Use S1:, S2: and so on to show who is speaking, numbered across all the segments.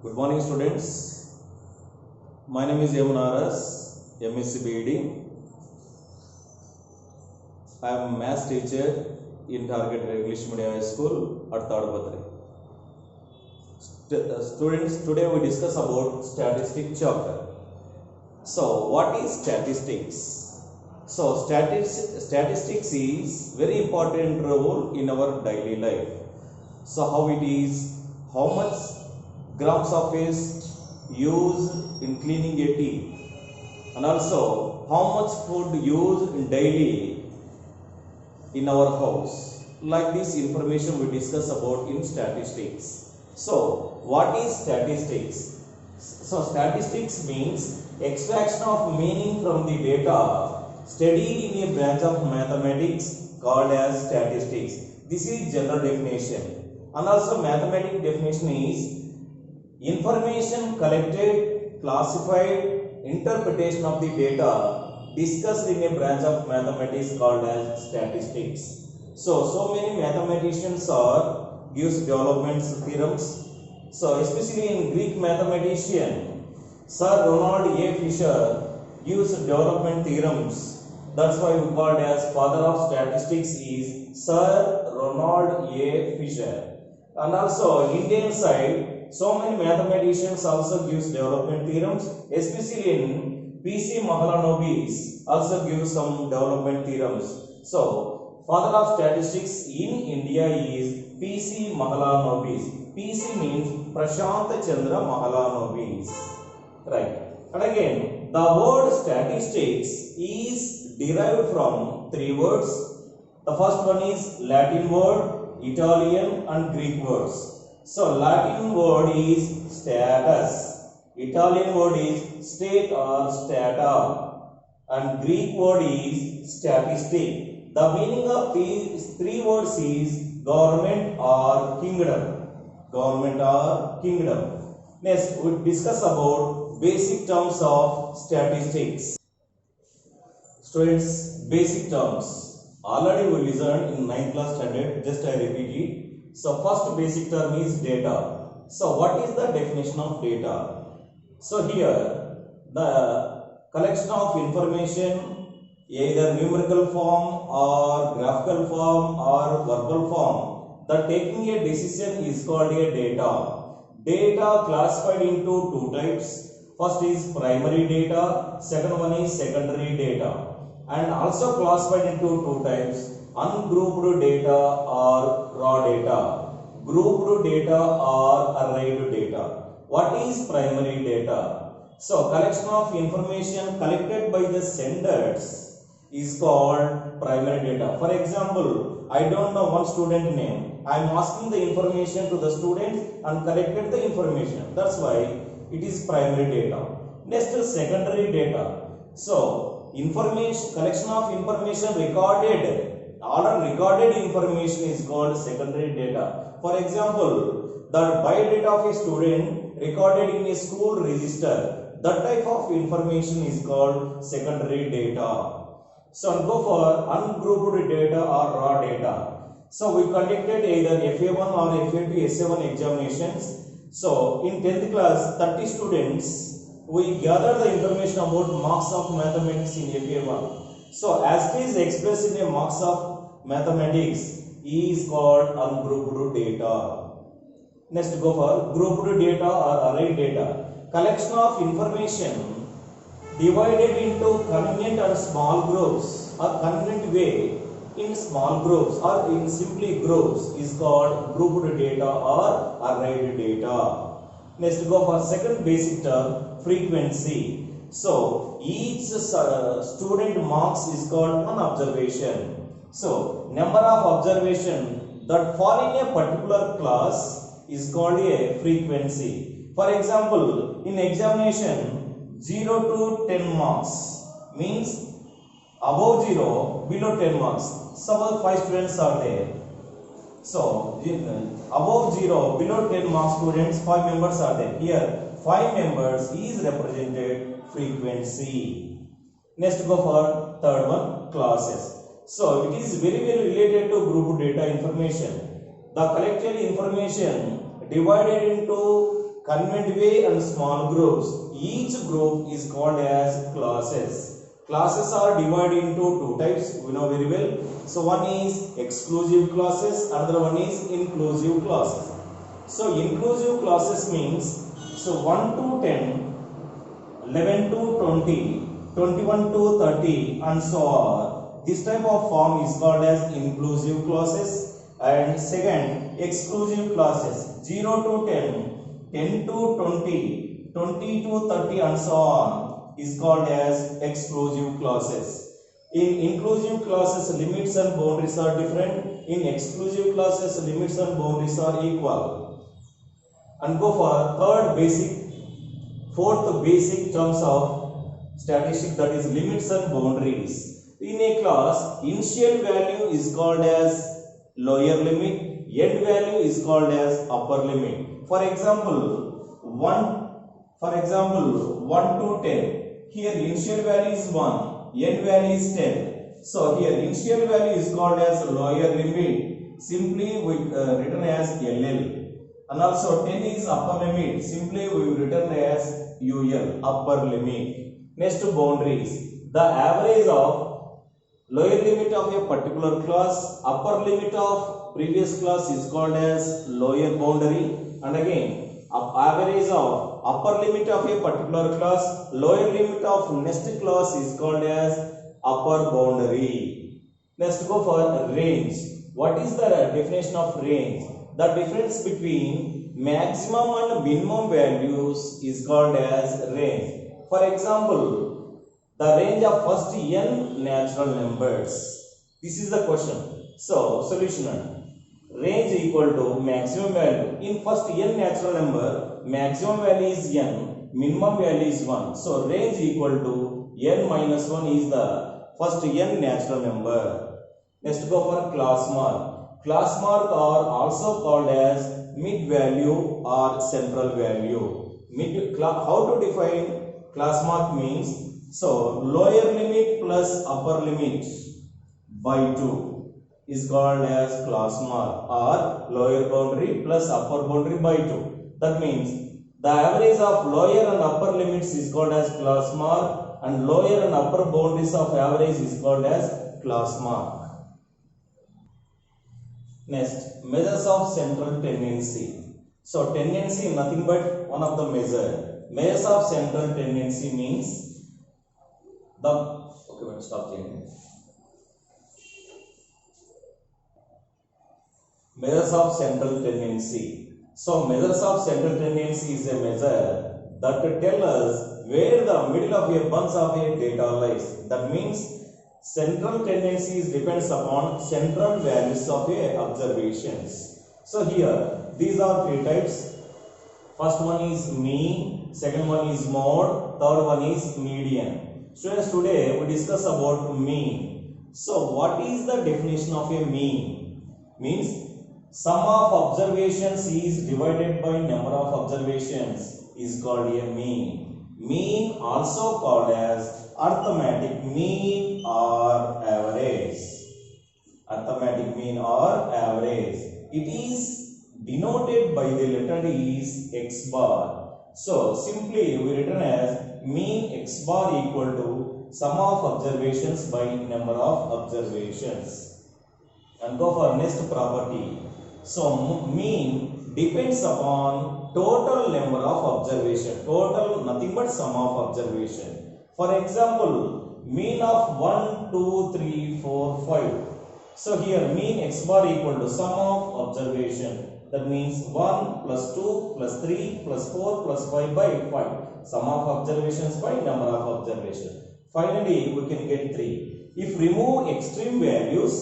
S1: Good morning, students. My name is Yamunaras, MSc BEd. I am a maths teacher in Target English Medium High School at Tadapatri. Students, today we discuss about statistics chapter. So, what is statistics? So, statistics is very important role in our daily life. So, how it is, how much grams of paste used in cleaning a teeth, and also how much food used daily in our house. Like this information we discuss about in statistics. So, what is statistics? So, statistics means extraction of meaning from the data studied in a branch of mathematics called as statistics. This is general definition. And also mathematical definition is information collected, classified, interpretation of the data discussed in a branch of mathematics called as statistics. So many mathematicians gives development theorems. So especially in Greek mathematician, Sir Ronald A. Fisher gives development theorems. That's why we called as father of statistics is Sir Ronald A. Fisher. And also Indian side, so many mathematicians also gives development theorems, especially in P.C. Mahalanobis also gives some development theorems. So, father of statistics in India is P.C. Mahalanobis. P.C. means Prashant Chandra Mahalanobis. Right. And again, the word statistics is derived from three words. The first one is Latin word, Italian and Greek words. So, Latin word is status, Italian word is state or stata, and Greek word is statistic. The meaning of these three words is government or kingdom. Government or kingdom. Next, we discuss about basic terms of statistics. Students, basic terms. Already we listened in 9th class standard, just I repeat it. So, first basic term is data. So, what is the definition of data? So, here the collection of information either numerical form or graphical form or verbal form, the taking a decision is called a data. Data classified into two types. First is primary data, second one is secondary data. And also classified into two types, ungrouped data or raw data, grouped data or arrayed data. What is primary data? So, collection of information collected by the senders is called primary data. For example, I don't know one student name. I am asking the information to the student and collected the information. That's why it is primary data. Next is secondary data. So, collection of information recorded, order recorded information is called secondary data. For example, the biodata of a student recorded in a school register, that type of information is called secondary data. So, go for ungrouped data or raw data. So, we conducted either FA1 or FA2 SA1 examinations. So, in 10th class, 30 students, we gather the information about marks of mathematics in FA1. So, as it is expressed in a marks of mathematics is called ungrouped data. Next, go for grouped data or arrayed data. Collection of information divided into convenient and small groups or convenient way in small groups or in simply groups is called grouped data or arrayed data. Next, go for second basic term, frequency. So, each student marks is called one observation. So, number of observation that fall in a particular class is called a frequency. For example, in examination 0 to 10 marks means above 0, below 10 marks. Suppose 5 students are there. So, above 0, below 10 marks students, 5 members are there. Here, 5 members is represented frequency. Next, go for third one, classes. So, it is very related to group data information. The collected information divided into convent way and small groups. Each group is called as classes. Classes are divided into two types, we know very well. So one is exclusive classes, another one is inclusive classes. So inclusive classes means, so 1 to 10, 11 to 20, 21 to 30 and so on. This type of form is called as inclusive classes. And second, exclusive classes 0 to 10, 10 to 20, 20 to 30 and so on is called as exclusive classes. In inclusive classes, limits and boundaries are different. In exclusive classes, limits and boundaries are equal. And go for fourth basic terms of statistic, that is limits and boundaries. In a class, initial value is called as lower limit, end value is called as upper limit. For example, 1 to 10. Here initial value is 1, end value is 10. So here initial value is called as lower limit, simply we written as LL. And also 10 is upper limit, simply we written as UL, upper limit. Next, boundaries. The average of lower limit of a particular class, upper limit of previous class is called as lower boundary. And again, average of upper limit of a particular class, lower limit of next class is called as upper boundary. Next, go for range. What is the definition of range? The difference between maximum and minimum values is called as range. For example, the range of first n natural numbers. This is the question. So, solution. Range equal to maximum value. In first n natural number, maximum value is n, minimum value is 1. So, range equal to n minus 1 is the first n natural number. Next, go for class mark. Class mark are also called as mid value or central value. How to define class mark means, so lower limit plus upper limit by 2 is called as class mark, or lower boundary plus upper boundary by 2. That means the average of lower and upper limits is called as class mark, and lower and upper boundaries of average is called as class mark. Next, measures of central tendency. So, tendency nothing but one of the measure. Measures of central tendency means the, okay, but stop changing. Measures of central tendency. So, measures of central tendency is a measure that tell us where the middle of a bunch of a data lies. That means central tendencies depends upon central values of a observations. So here these are three types. First one is mean, second one is mode, third one is median. Students, today we discuss about mean. So what is the definition of a mean? Means sum of observations is divided by number of observations is called a mean. Mean also called as arithmetic mean or average. Arithmetic mean or average. It is denoted by the letter is x bar. So simply we written as mean x bar equal to sum of observations by number of observations. And go for next property. So mean depends upon total number of observation. Total nothing but sum of observation. For example, mean of 1, 2, 3, 4, 5. So here mean x bar equal to sum of observation. That means 1 plus 2 plus 3 plus 4 plus 5 by 5. Sum of observations by number of observations. Finally, we can get 3. If remove extreme values,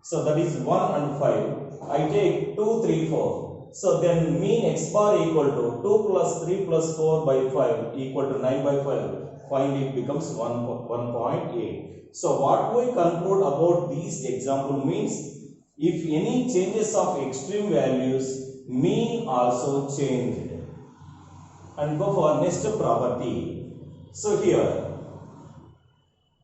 S1: so that is 1 and 5, I take 2, 3, 4. So then mean x bar equal to 2 plus 3 plus 4 by 5 equal to 9 by 5. Finally, it becomes 1.8. So what we conclude about these example means, if any changes of extreme values, mean also changed. And go for next property. So here,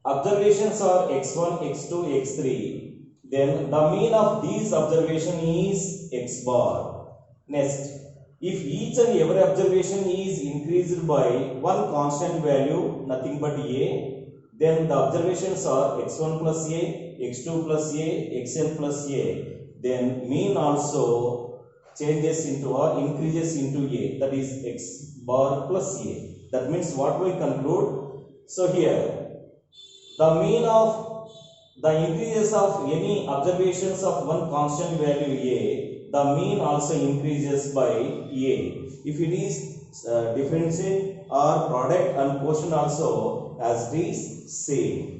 S1: observations are x1, x2, x3. Then the mean of these observation is x bar. Next, If each and every observation is increased by one constant value, nothing but a, then the observations are x1 plus a, x2 plus a, xn plus a. Then mean also changes into or increases into a, that is x bar plus a. That means what we conclude? So here the mean of the increases of any observations of one constant value a, the mean also increases by a. If it is differentiate or product and quotient also as it is same.